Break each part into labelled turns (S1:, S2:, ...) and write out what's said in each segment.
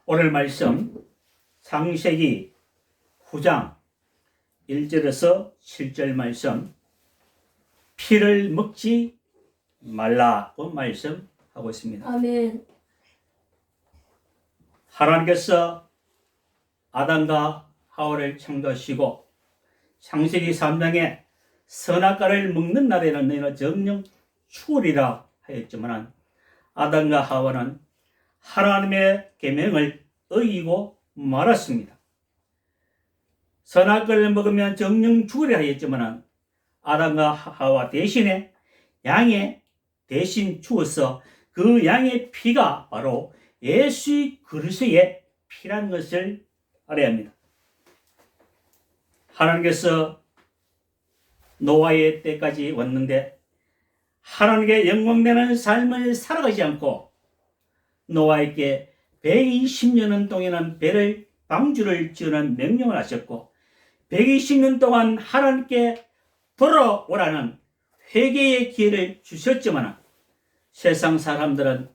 S1: 오늘 말씀 창세기 9장 1절에서 7절 말씀, 피를 먹지 말라고 말씀하고 있습니다.
S2: 아멘.
S1: 하나님께서 아담과 하와를 창조하시고 창세기 3장에 선악과를 먹는 날에는 너희는 정령 죽으리라 하였지만 아담과 하와는 하나님의 계명을 어기고 말았습니다. 선악과를 먹으면 정령 죽으리라 하였지만 아담과 하와 대신에 양의 대신 죽어서 그 양의 피가 바로 예수의 그리스도의 피라는 것을 알아야 합니다. 하나님께서 노아의 때까지 왔는데 하나님께 영광되는 삶을 살아가지 않고 노아에게 120년 동안은 배를 방주를 지으는 명령을 하셨고 120년 동안 하나님께 돌아오라는 회개의 기회를 주셨지만 세상 사람들은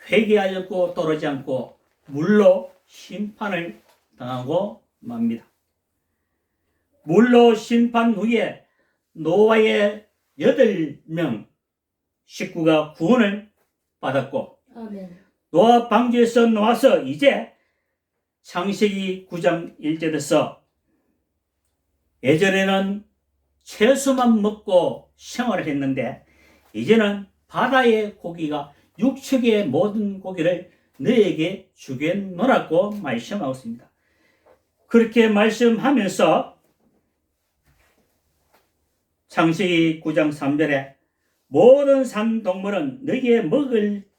S1: 회개하였고 돌아오지 않고 물로 심판을 당하고 맙니다. 물로 심판 후에 노아의 8명 식구가 구원을 받았고
S2: 아멘.
S1: 노아 방주에서 나와서 이제 창세기 9장 1절에서 예전에는 채소만 먹고 생활을 했는데 이제는 바다의 고기가 육축의 모든 고기를 너에게 주겠노라고 말씀하고 있습니다. 그렇게 말씀하면서 창세기 9장 3절에 모든 산동물은 너희에 먹을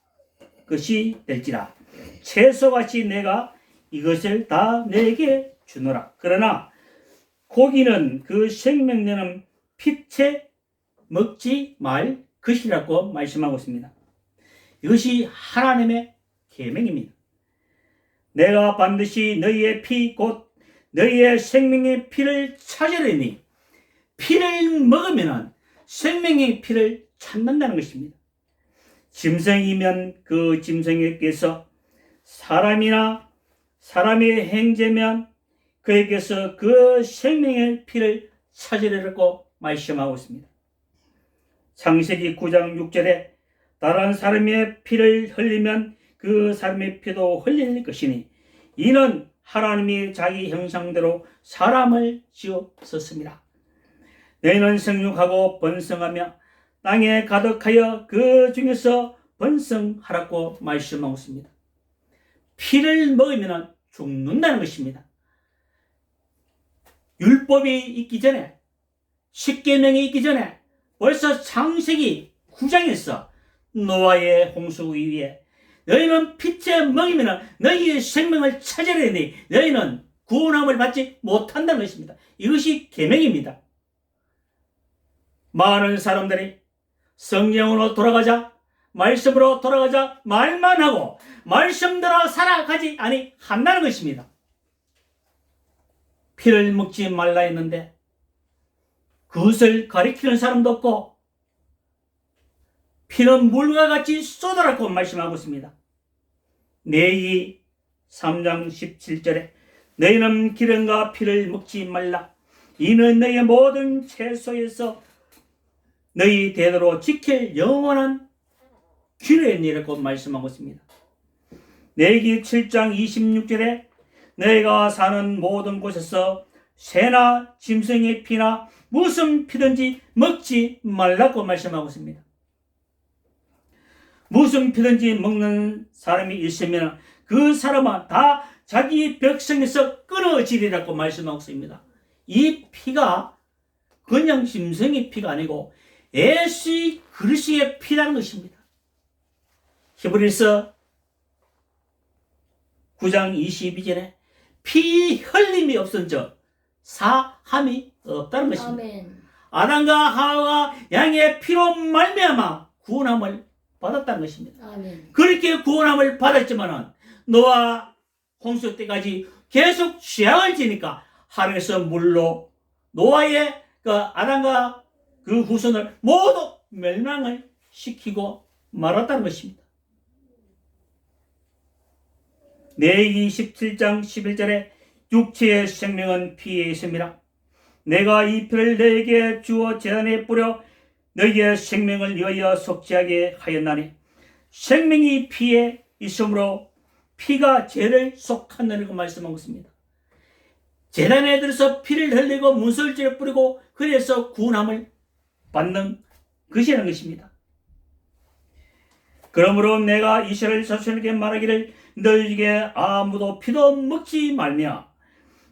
S1: 것이 될지라 채소같이 내가 이것을 다 너에게 주노라. 그러나 고기는 그 생명내는 피채 먹지 말 것이라고 말씀하고 있습니다. 이것이 하나님의 계명입니다. 내가 반드시 너희의 피 곧 너희의 생명의 피를 찾으려니 피를 먹으면 생명의 피를 찾는다는 것입니다. 짐승이면 그 짐승에게서 사람이나 사람의 행제면 그에게서 그 생명의 피를 찾으려고 말씀하고 있습니다. 창세기 9장 6절에 다른 사람의 피를 흘리면 그 사람의 피도 흘릴 것이니 이는 하나님이 자기 형상대로 사람을 지었습니다. 너희는 생육하고 번성하며 땅에 가득하여 그 중에서 번성하라고 말씀하고 있습니다. 피를 먹으면 죽는다는 것입니다. 율법이 있기 전에, 십계명이 있기 전에 벌써 창세기 9장에서 노아의 홍수 이후에 너희는 피째 먹이면 너희의 생명을 찾으려니 너희는 구원함을 받지 못한다는 것입니다. 이것이 계명입니다. 많은 사람들이 성령으로 돌아가자, 말씀으로 돌아가자 말만 하고 말씀대로 살아가지 아니한다는 것입니다. 피를 먹지 말라 했는데 그것을 가리키는 사람도 없고 피는 물과 같이 쏟아라고 말씀하고 있습니다. 레위기 3장 17절에 너희는 기름과 피를 먹지 말라. 이는 너희의 모든 채소에서 너희 대대로 지킬 영원한 규례니라고 말씀하고 있습니다. 레위기 7장 26절에 너희가 사는 모든 곳에서 새나 짐승의 피나 무슨 피든지 먹지 말라고 말씀하고 있습니다. 무슨 피든지 먹는 사람이 있으면 그 사람은 다 자기 백성에서 끊어지리라고 말씀하고 있습니다. 이 피가 그냥 짐승의 피가 아니고 예수의 그리스도의 피라는 것입니다. 히브리서 9장 22절에 피 흘림이 없은 적 사함이 없다는 것입니다.
S2: 아멘.
S1: 아담과 하와가 양의 피로 말미암아 구원함을 받았다는 것입니다.
S2: 아멘.
S1: 그렇게 구원함을 받았지만 노아 홍수 때까지 계속 죄악을 지니까 하나님께서 물로 노아의 그 아담과 그 후손을 모두 멸망을 시키고 말았다는 것입니다. 레위기 17장 11절에 육체의 생명은 피에 있습니다. 내가 이 피를 너에게 주어 제단에 뿌려 너희의 생명을 위하여 속죄하게 하였나니 생명이 피에 있으므로 피가 죄를 속한다고 말씀하고 있습니다. 제단에 들어서 피를 흘리고 문설주를 뿌리고 그래서 구원함을 받는 것이라는 것입니다. 그러므로 내가 이스라엘 자손에게 말하기를 너희 중에 아무도 피도 먹지 말며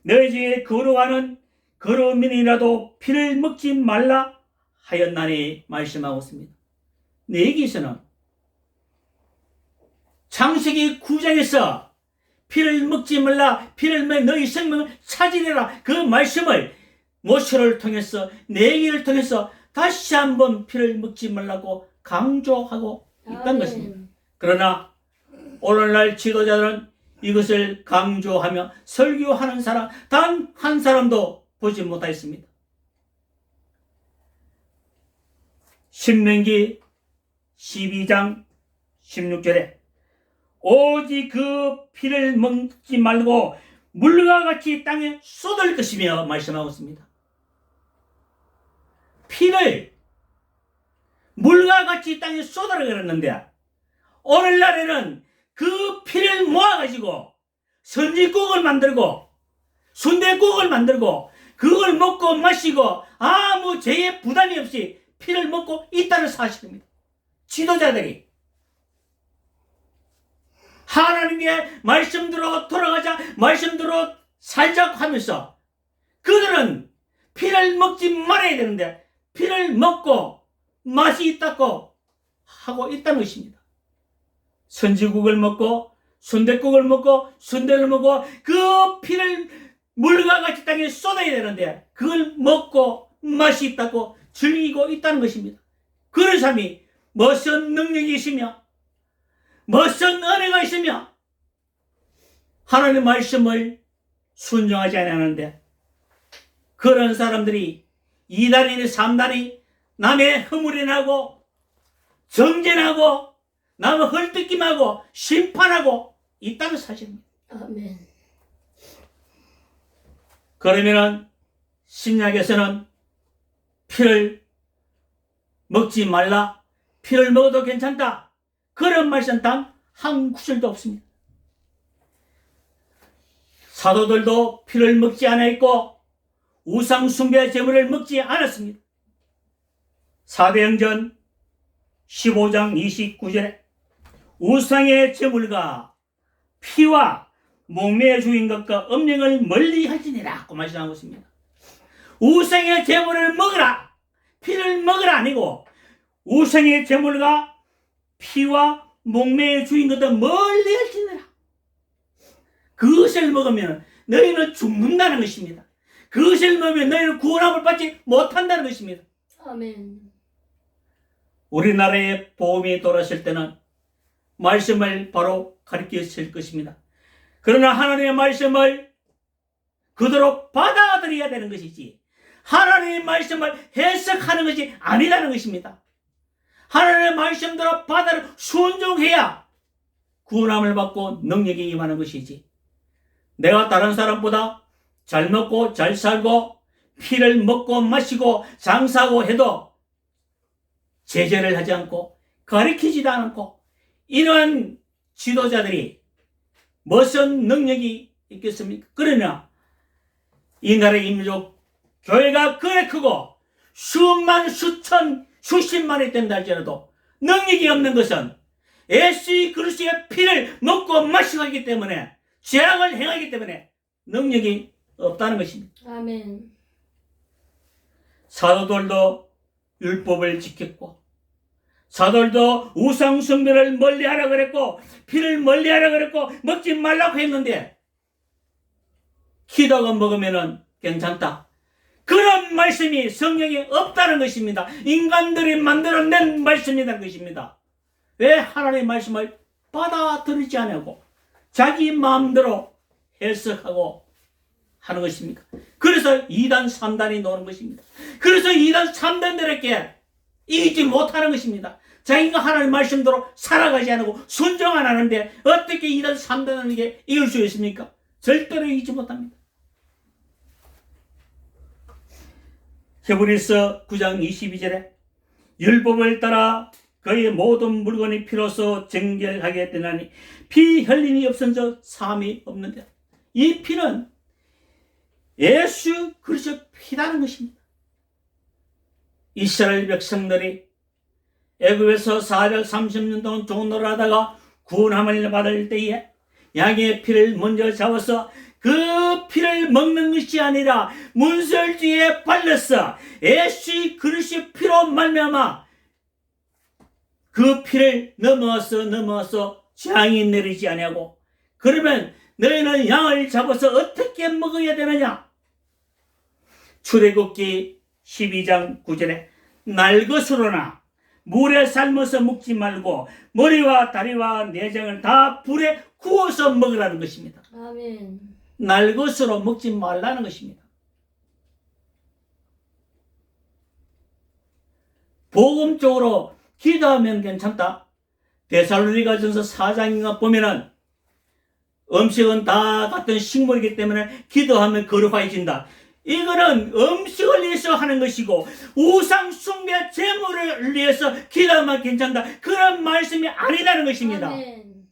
S1: 너희 중에 거룩하는 거룩민이라도 피를 먹지 말라 하였나니 말씀하고 있습니다. 여기서는 창세기 9장에서 피를 먹지 말라, 피를 먹어 너희 생명을 차지해라, 그 말씀을 모세를 통해서 레위기를 통해서 다시 한번 피를 먹지 말라고 강조하고 있다는 것입니다. 그러나 오늘날 지도자들은 이것을 강조하며 설교하는 사람 단 한 사람도 보지 못하였습니다. 신명기 12장 16절에 오직 그 피를 먹지 말고 물과 같이 땅에 쏟을 것이며 말씀하고 있습니다. 피를 물과 같이 땅에 쏟으라 그랬는데 오늘날에는 그 피를 모아가지고 선지국을 만들고 순댓국을 만들고 그걸 먹고 마시고 아무 죄의 부담이 없이 피를 먹고 있다는 사실입니다. 지도자들이 하나님의 말씀대로 돌아가자, 말씀대로 살자고 하면서 그들은 피를 먹지 말아야 되는데 피를 먹고 맛이 있다고 하고 있다는 것입니다. 선지국을 먹고 순댓국을 먹고 순대를 먹고 그 피를 물과 같이 땅에 쏟아야 되는데 그걸 먹고 맛이 있다고 즐기고 있다는 것입니다. 그런 사람이 무슨 능력이 있으며 무슨 은혜가 있으며 하나님의 말씀을 순종하지 않았는데 그런 사람들이 이단이니 삼단이 남의 허물이나고 정죄하고 남의 헐뜯김하고 심판하고 있다는 사실입니다.
S2: 아멘.
S1: 그러면은 신약에서는 피를 먹지 말라, 피를 먹어도 괜찮다, 그런 말씀 단 한 구절도 없습니다. 사도들도 피를 먹지 않았고 우상 숭배 제물을 먹지 않았습니다. 사도행전 15장 29절에 우상의 제물과 피와 목매에 죽인 것과 음령을 멀리 할지니라 고 말씀하고 있습니다. 우상의 제물을 먹으라, 피를 먹으라 아니고 우상의 제물과 피와 목매에 죽인 것도 멀리 할지니라. 그것을 먹으면 너희는 죽는다는 것입니다. 그것을 먹으면 너희는 구원함을 받지 못한다는 것입니다.
S2: 아멘.
S1: 우리나라에 복음이 돌아설 때는 말씀을 바로 가르쳤을 것입니다. 그러나 하나님의 말씀을 그대로 받아들여야 되는 것이지 하나님의 말씀을 해석하는 것이 아니라는 것입니다. 하나님의 말씀대로 받아를 순종해야 구원함을 받고 능력이 임하는 것이지 내가 다른 사람보다 잘 먹고 잘 살고 피를 먹고 마시고 장사하고 해도 제재를 하지 않고 가르치지도 않고 이러한 지도자들이 무슨 능력이 있겠습니까? 그러나 이 나라의 인민족 교회가 그래 크고 수만 수천 수십만이 된다 할지라도 능력이 없는 것은 예수 그리스도의 피를 먹고 마시고 하기 때문에 죄악을 행하기 때문에 능력이 없다는 것입니다.
S2: 아멘.
S1: 사도들도 율법을 지켰고 사도들도 우상 숭배를 멀리하라 그랬고 피를 멀리하라 그랬고 먹지 말라고 했는데 기도가 먹으면 괜찮다. 그런 말씀이 성경에 없다는 것입니다. 인간들이 만들어낸 말씀이라는 것입니다. 왜 하나님의 말씀을 받아들이지 않고 자기 마음대로 해석하고 하는 것입니까? 그래서 2단 3단이 노는 것입니다. 그래서 2단 3단들에게 이기지 못하는 것입니다. 자기가 하나님 말씀대로 살아가지 않고 순종 안 하는데 어떻게 2단 3단에게 이길 수 있습니까? 절대로 이기지 못합니다. 히브리서 9장 22절에 율법을 따라 그의 모든 물건이 피로써 정결하게 되나니 피 흘림이 없은저 사함이 없는데, 이 피는 예수 그리스도의 피라는 것입니다. 이스라엘 백성들이 애굽에서 430년 동안 종노를 하다가 구원함을 받을 때에 양의 피를 먼저 잡아서 그 피를 먹는 것이 아니라 문설주에 발라서 예수 그리스도의 피로 말미암아 그 피를 넘어서 재앙이 내리지 아니하고, 그러면 너희는 양을 잡아서 어떻게 먹어야 되느냐? 출애굽기 12장 9절에 날것으로나 물에 삶아서 먹지 말고 머리와 다리와 내장을 다 불에 구워서 먹으라는 것입니다.
S2: 아멘.
S1: 날것으로 먹지 말라는 것입니다. 복음적으로 기도하면 괜찮다. 데살로니가전서 4장인가 보면은 음식은 다 같은 식물이기 때문에 기도하면 거룩해진다. 이거는 음식을 위해서 하는 것이고 우상 숭배 제물을 위해서 기도하면 괜찮다, 그런 말씀이 아니라는 것입니다.
S2: 아멘.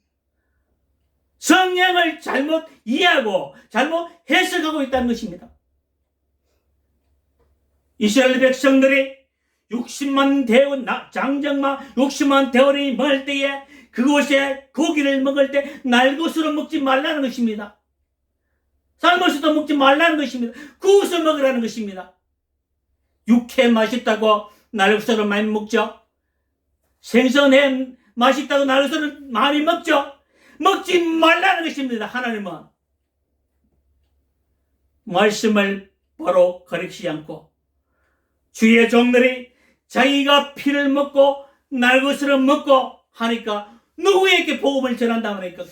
S1: 성경을 잘못 이해하고 잘못 해석하고 있다는 것입니다. 이스라엘 백성들이 60만 대원 장정마 60만 대원이 먹을 때에 그곳에 고기를 먹을 때 날것으로 먹지 말라는 것입니다. 삶아서도 먹지 말라는 것입니다. 구워서 먹으라는 것입니다. 육회 맛있다고 날것으로 많이 먹죠. 생선회 맛있다고 날것으로 많이 먹죠. 먹지 말라는 것입니다. 하나님은 말씀을 바로 가르치지 않고 주의 종들이 자기가 피를 먹고 날것으로 먹고 하니까 누구에게 복음을 전한다 하니까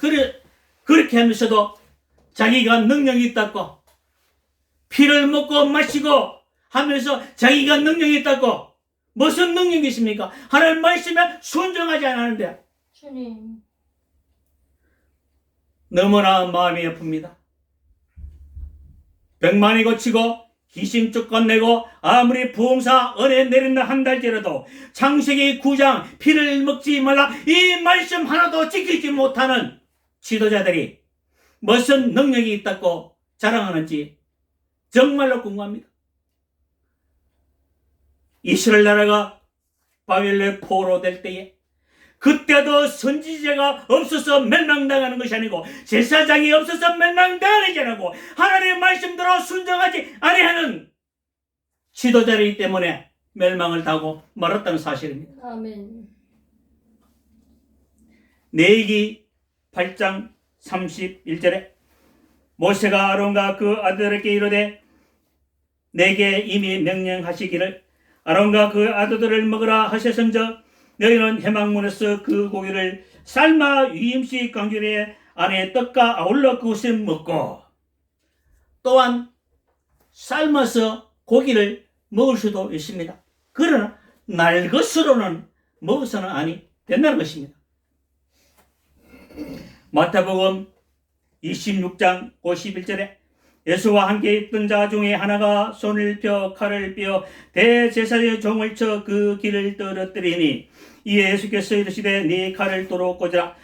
S1: 그렇게 하면서도 자기가 능력이 있다고, 피를 먹고 마시고 하면서 자기가 능력이 있다고, 무슨 능력이 있습니까? 하나님 말씀에 순종하지 않았는데
S2: 주님.
S1: 너무나 마음이 아픕니다. 병만이 고치고 귀신 쫓아내고 아무리 부흥사 은혜 내린다 한달째라도 창세기 9장 피를 먹지 말라 이 말씀 하나도 지키지 못하는 지도자들이 무슨 능력이 있다고 자랑하는지 정말로 궁금합니다. 이스라엘 나라가 바벨론의 포로될 때에 그때도 선지자가 없어서 멸망당하는 것이 아니고 제사장이 없어서 멸망당하는 것이 아니고 하나님의 말씀대로 순종하지 아니하는 지도자이기 때문에 멸망을 당하고 말았다는 사실입니다.
S2: 아멘.
S1: 레위기 8장 31절에 모세가 아론과 그 아들에게 이르되 내게 이미 명령하시기를 아론과 그 아들들을 먹으라 하셨은즉 너희는 해망문에서 그 고기를 삶아 위임식 강주리에 안에 떡과 아울러 그것을 먹고, 또한 삶아서 고기를 먹을 수도 있습니다. 그러나 날것으로는 먹어서는 아니 된다는 것입니다. 마태복음 26장 51절에 예수와 함께 있던 자 중에 하나가 손을 펴 칼을 펴 대제사장의 종을 쳐 그 길을 떨어뜨리니 이에 예수께서 이르시되 네 칼을 도로 꽂으라.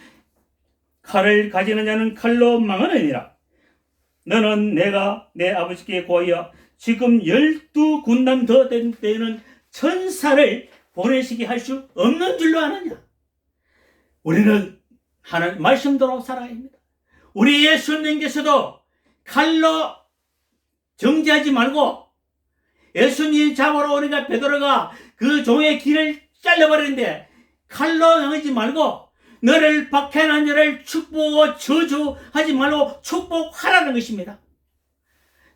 S1: 칼을 가지는 자는 칼로 망하느니라. 너는 내가 내 아버지께 고하여 지금 12군단 더 된 때에는 천사를 보내시게 할 수 없는 줄로 아느냐. 우리는 하나님 말씀대로 살아야 합니다. 우리 예수님께서도 칼로 정죄하지 말고 예수님 잡으러 오니까 베드로가 그 종의 길을 잘라버리는데 칼로 당하지 말고 너를 박해하는 자를 축복하고 저주하지 말고 축복하라는 것입니다.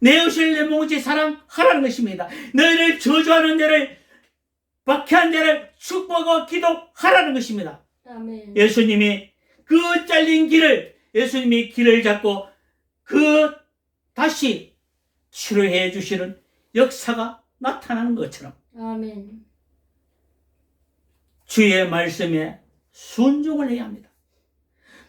S1: 내 의식을 내 몸같이 사랑하라는 것입니다. 너희를 저주하는 자를 박해한 자를 축복하고 기도하라는 것입니다.
S2: 아멘.
S1: 예수님이 그 잘린 길을 예수님이 길을 잡고 다시 치료해 주시는 역사가 나타나는 것처럼
S2: 아멘.
S1: 주의 말씀에 순종을 해야 합니다.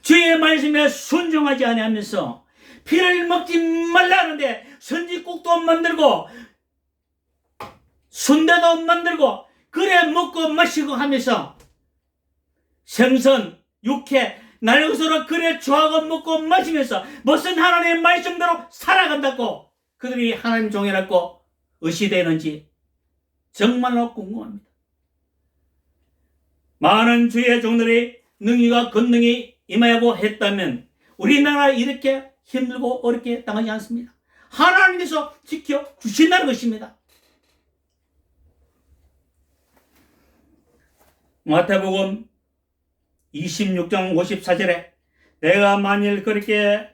S1: 주의 말씀에 순종하지 아니하면서 피를 먹지 말라는데 선지국도 만들고 순대도 만들고 그래 먹고 마시고 하면서 생선, 육회, 날것으로 그래 좋아하고 먹고 마시면서 무슨 하나님의 말씀대로 살아간다고 그들이 하나님 종이라고 의시되는지 정말로 궁금합니다. 많은 주의 종들이 능히가 권능이 임하고 했다면 우리나라 이렇게 힘들고 어렵게 당하지 않습니다. 하나님께서 지켜주신다는 것입니다. 마태복음 26장 54절에 내가 만일 그렇게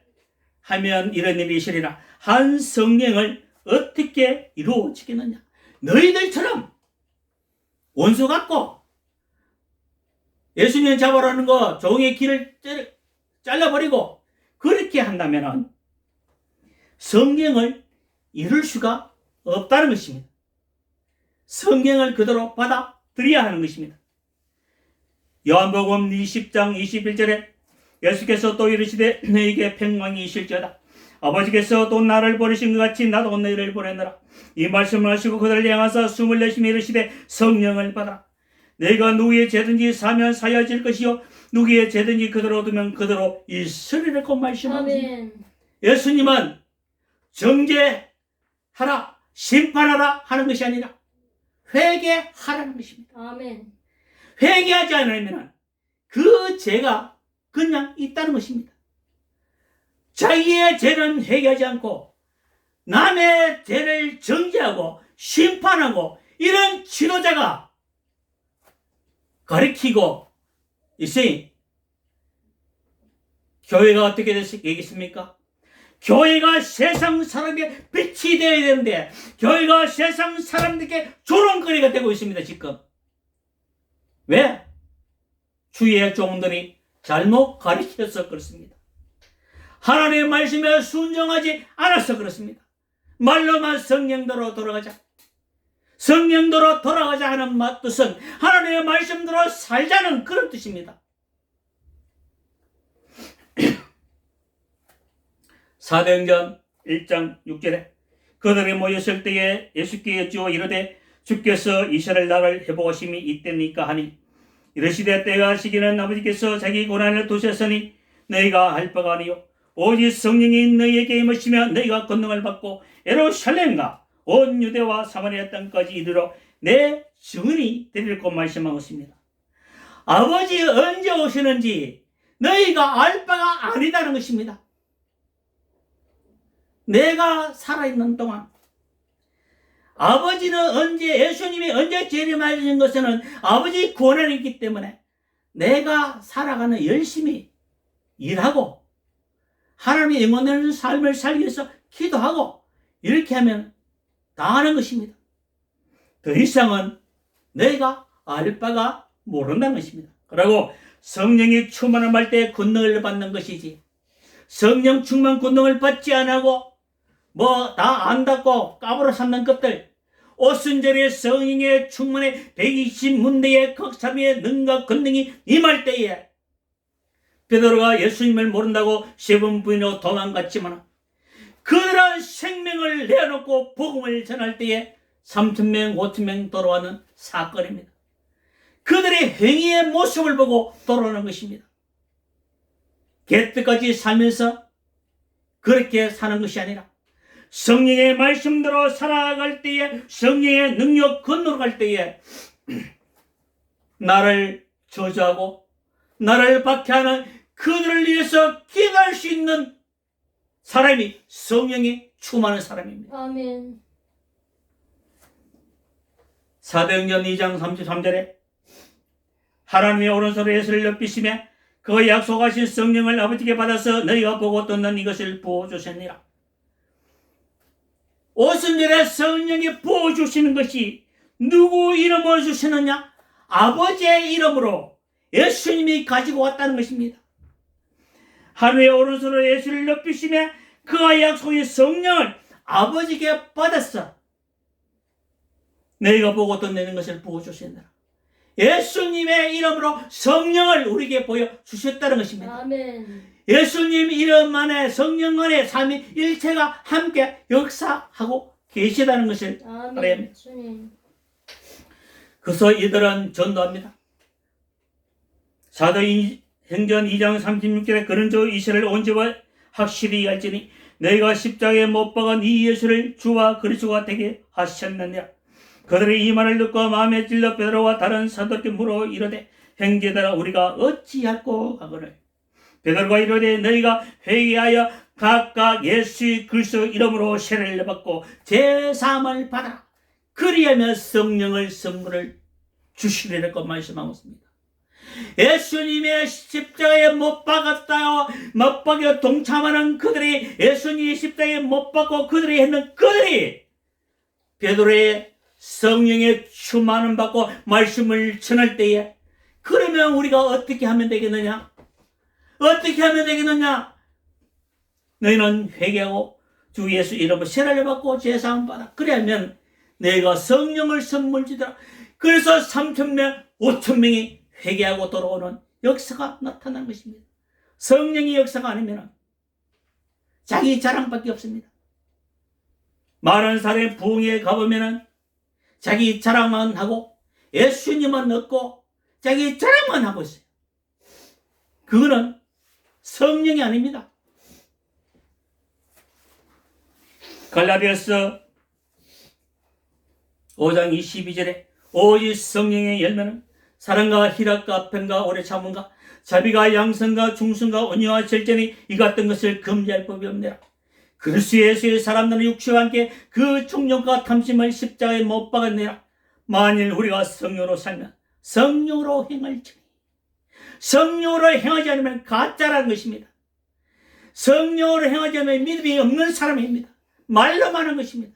S1: 하면 이런 일이 있으리라. 한 성경을 어떻게 이루어지겠느냐. 너희들처럼 원수 같고 예수님 잡아라는 거 종의 길을 잘라버리고 그렇게 한다면 성경을 이룰 수가 없다는 것입니다. 성경을 그대로 받아들여야 하는 것입니다. 요한복음 20장 21절에 예수께서 또 이르시되 너희에게 평강이 있을지어다. 아버지께서 또 나를 보내신 것 같이 나도 너희를 보내노라. 이 말씀을 하시고 그들을 향하사 숨을 내쉬며 이르시되 성령을 받아라. 내가 누구의 죄든지 사면 사여질 것이요 누구의 죄든지 그대로 두면 그대로 있으리라고 말씀하십니다. 예수님은 정죄하라 심판하라 하는 것이 아니라 회개하라는 것입니다.
S2: 아멘.
S1: 회개하지 않으면 그 죄가 그냥 있다는 것입니다. 자기의 죄는 회개하지 않고 남의 죄를 정죄하고 심판하고 이런 지도자가 가르치고 있으니 교회가 어떻게 되겠습니까? 교회가 세상 사람의 빛이 되어야 되는데 교회가 세상 사람들에게 조롱거리가 되고 있습니다. 지금 왜? 주의 종들이 잘못 가르쳐서 그렇습니다. 하나님의 말씀에 순종하지 않아서 그렇습니다. 말로만 성령대로 돌아가자. 성령대로 돌아가자 하는 뜻은 하나님의 말씀대로 살자는 그런 뜻입니다. 사도행전 1장 6절에 그들이 모였을 때에 예수께 여쭈어 이르되 주께서 이스라엘 나라를 회복하심이 이때니까 하니 이르시되 때가 시기는 아버지께서 자기 고난을 두셨으니 너희가 할 바가 아니요 오직 성령이 너희에게 임하시며 너희가 권능을 받고 예루살렘과 온 유대와 사마리아 땅까지 이르러 내 증인이 되리라고 말씀하고 있습니다. 아버지 언제 오시는지 너희가 알 바가 아니다는 것입니다. 내가 살아있는 동안 아버지는 언제 예수님이 언제 재림하신 것은 아버지 권한이 있기 때문에 내가 살아가는 열심히 일하고 하나님의 영원한 삶을 살기 위해서 기도하고 이렇게 하면 다 하는 것입니다. 더 이상은 내가 알 바가 모른다는 것입니다. 그리고 성령이 충만할 때 권능을 받는 것이지 성령 충만 권능을 받지 않고 뭐 다 안다고 까불어 삼는 것들 오순절에 성령의 충만에 120문대의 극사비의 능과 권능이 임할 때에 베드로가 예수님을 모른다고 세 번 부인하고 도망갔지만 그런 생명을 내어놓고 복음을 전할 때에 3,000명 5,000명 돌아오는 사건입니다. 그들의 행위의 모습을 보고 돌아오는 것입니다. 개뜨까지 살면서 그렇게 사는 것이 아니라 성령의 말씀대로 살아갈 때에 성령의 능력 건너러 갈 때에 나를 저주하고 나를 박해하는 그들을 위해서 기도할 수 있는 사람이 성령이 충만한 사람입니다.
S2: 아멘.
S1: 사도행전 2장 33절에 하나님의 오른손으로 예수를 높이시며 그 약속하신 성령을 아버지께 받아서 너희가 보고 듣는 이것을 부어주셨느니라. 오순절에 성령이 부어주시는 것이 누구 이름으로 주시느냐? 아버지의 이름으로 예수님이 가지고 왔다는 것입니다. 하늘의 오른손으로 예수를 높이시며 그와 약속의 성령을 아버지께 받았어. 너희가 보고 듣는 것을 부어주신다. 예수님의 이름으로 성령을 우리에게 보여주셨다는 것입니다.
S2: 아멘.
S1: 예수님 이름 안에 성령 안에 삼위일체가 함께 역사하고 계시다는 것을 알아야
S2: 아멘.
S1: 합니다.
S2: 주님.
S1: 그래서 이들은 전도합니다. 사도행전 2장 36절에 그런 저 이스라엘 온 집을 확실히 알지니 너희가 십자가에 못 박은 이 예수를 주와 그리스도가 되게 하셨느니라. 그들이 이 말을 듣고 마음에 찔러 베드로와 다른 사도들께 물어 이르되 형제들아 우리가 어찌할꼬 하거늘. 베드로가 이르되 너희가 회개하여 각각 예수 그리스도 이름으로 세례를 받고 제사함을 받아 그리하면 성령을 선물을 주시리라고 말씀하고 있습니다. 예수님의 십자가에 못 박았다, 못 박여 동참하는 그들이 예수님의 십자가에 못 박고 그들이 했는 그들이 베드로의 성령의 충만을 받고 말씀을 전할 때에 그러면 우리가 어떻게 하면 되겠느냐? 어떻게 하면 되겠느냐? 너희는 회개하고 주 예수 이름으로 세례를 받고 제사함 받아 그러면 내가 성령을 선물 주더라. 그래서 3,000명, 5,000명이 회개하고 돌아오는 역사가 나타난 것입니다. 성령의 역사가 아니면 자기 자랑밖에 없습니다. 많은 사람이 부흥회에 가보면 자기 자랑만 하고 예수님만 얻고 자기 자랑만 하고 있어요. 그거는 성령이 아닙니다. 갈라디아서 5장 22절에 오직 성령의 열매는 사랑과 희락과 평과 오래 참음과 자비가 양성과 중성과 온유와 절제니 이 같은 것을 금지할 법이 없느라. 그리스도 예수의 사람들은 육체와 함께 그 충력과 탐심을 십자가에 못 박았느라. 만일 우리가 성령으로 살면 성령으로 행할지니 성령으로 행하지 않으면 가짜라는 것입니다. 성령으로 행하지 않으면 믿음이 없는 사람입니다. 말로만 하는 것입니다.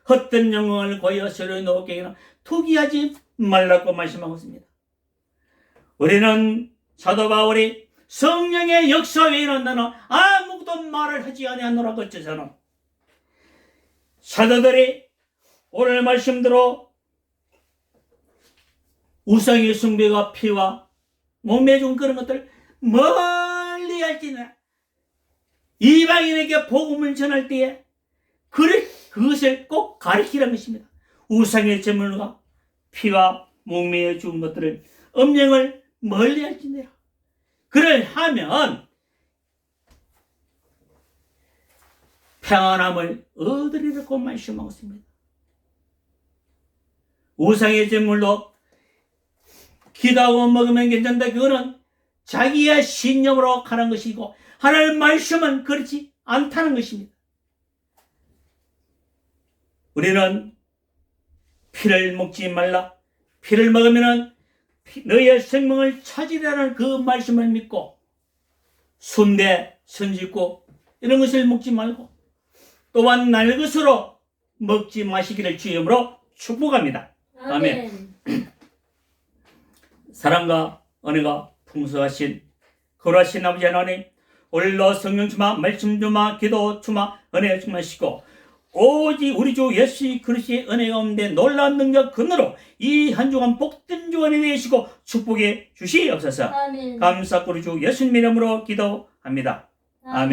S1: 헛된 영광을 고여 서로 놓게는 투기하지 말라고 말씀하고 있습니다. 우리는 사도 바울이 성령의 역사 외에는 나는 아무것도 말을 하지 아니하노라고 했잖아요. 사도들이 오늘 말씀대로 우상의 숭배와 피와 몸에 준 그런 것들 멀리 할지나 이방인에게 복음을 전할 때에 그것을 꼭 가르치라는 것입니다. 우상의 제물과 피와 목매에 준 것들을 음령을 멀리 할지니라. 그를 하면 평안함을 얻으리라고 말씀하고 있습니다. 우상의 제물로 기도하고 먹으면 괜찮다. 그거는 자기의 신념으로 가는 것이고 하나님의 말씀은 그렇지 않다는 것입니다. 우리는 피를 먹지 말라. 피를 먹으면 너의 생명을 찾으리라는 그 말씀을 믿고 순대, 선짓국 이런 것을 먹지 말고 또한 날 것으로 먹지 마시기를 주의 이름으로 축복합니다. 아멘. 사랑과 은혜가 풍성하신 거룩하신 아버지 하나님, 오늘도 성령 주마, 말씀 주마, 기도 주마, 은혜 충만하시고 오직 우리 주 예수 그리스도의 은혜 가운데 놀라운 능력 근으로 이 한 주간 복된 주간이 되시고 축복해 주시옵소서.
S2: 아멘.
S1: 감사하고 우리 주 예수님 이름으로 기도합니다. 아멘.